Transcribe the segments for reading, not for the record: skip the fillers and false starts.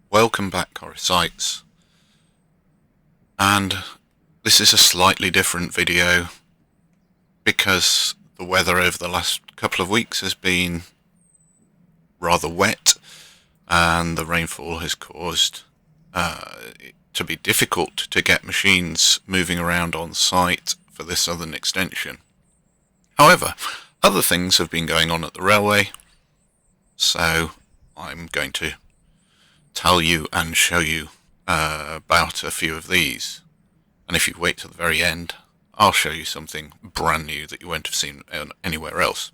Welcome back, Corris, and this is a slightly different video because the weather over the last couple of weeks has been rather wet and the rainfall has caused it to be difficult to get machines moving around on site for this southern extension. However, other things have been going on at the railway, so I'm going to tell you and show you about a few of these. And if you wait till the very end, I'll show you something brand new that you won't have seen anywhere else.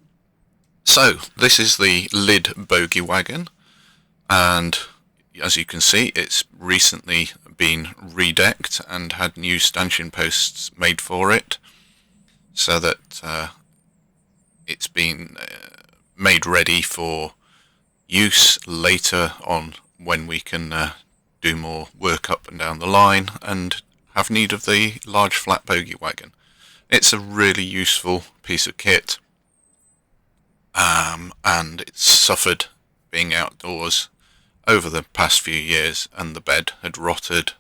So, this is the lid bogie wagon, and as you can see, it's recently been redecked and had new stanchion posts made for it, so that it's been made ready for use later on when we can do more work up and down the line and have need of the large flat bogie wagon. It's a really useful piece of kit, and it's suffered being outdoors over the past few years, and the bed had rotted,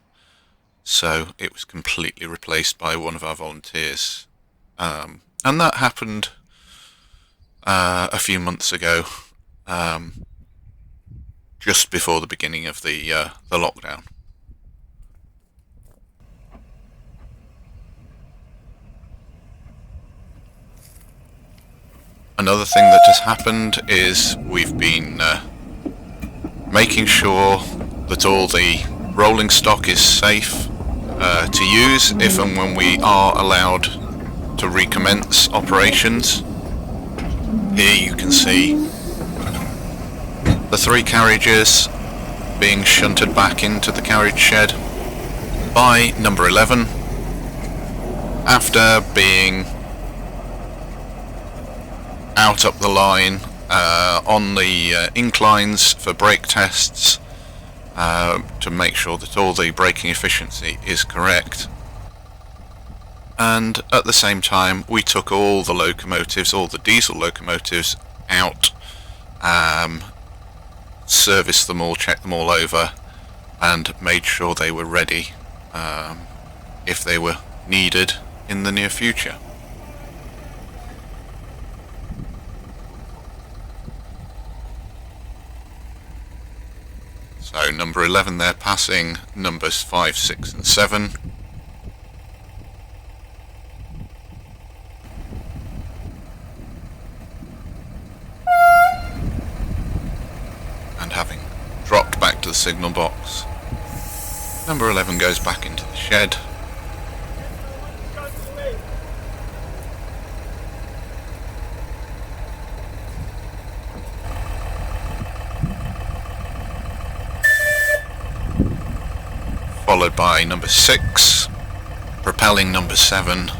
so it was completely replaced by one of our volunteers, and that happened a few months ago, just before the beginning of the lockdown. Another thing that has happened is we've been making sure that all the rolling stock is safe to use if and when we are allowed to recommence operations. Here you can see the 3 carriages being shunted back into the carriage shed by number 11 after being out up the line on the inclines for brake tests to make sure that all the braking efficiency is correct. And at the same time we took all the locomotives, all the diesel locomotives out, serviced them all, checked them all over, and made sure they were ready if they were needed in the near future. So number 11 there passing numbers 5, 6 and 7. And having dropped back to the signal box, number 11 goes back into the shed. Followed by number 6, propelling number 7.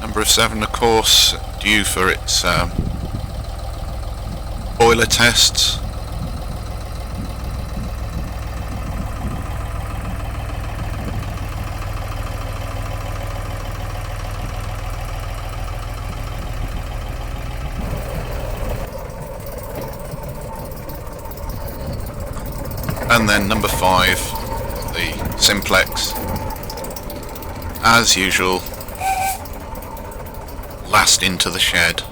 Number 7, of course, due for its boiler tests. And then number 5, the simplex, as usual, last into the shed.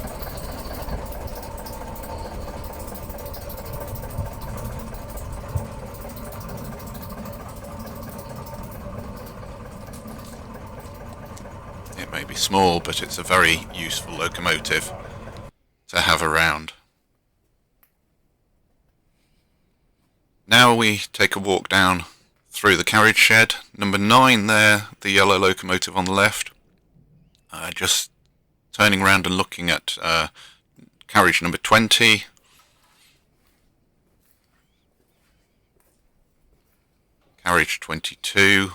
It may be small, but it's a very useful locomotive to have around. Now we take a walk down through the carriage shed. Number 9 there, the yellow locomotive on the left. Just turning around and looking at carriage number 20. Carriage 22.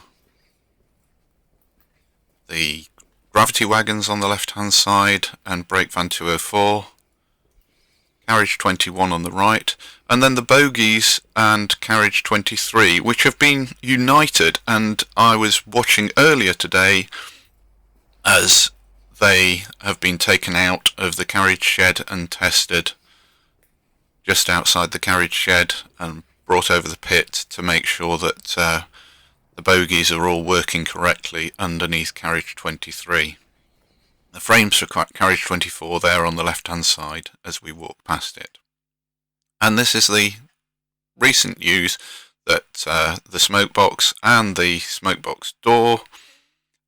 The gravity wagons on the left hand side and brake van 204. Carriage 21 on the right, and then the bogies and Carriage 23, which have been united, and I was watching earlier today as they have been taken out of the carriage shed and tested just outside the carriage shed and brought over the pit to make sure that the bogies are all working correctly underneath Carriage 23. The frames for Carriage 24 there on the left hand side as we walk past it. And this is the recent news that the smokebox and the smokebox door,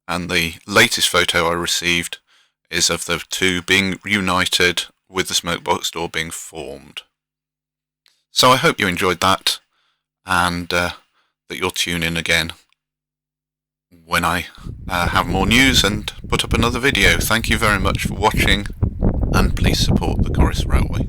and the latest photo I received is of the two being united with the smokebox door being formed. So I hope you enjoyed that, and that you'll tune in again when I have more news and put up another video. Thank you very much for watching, and please support the Corris Railway.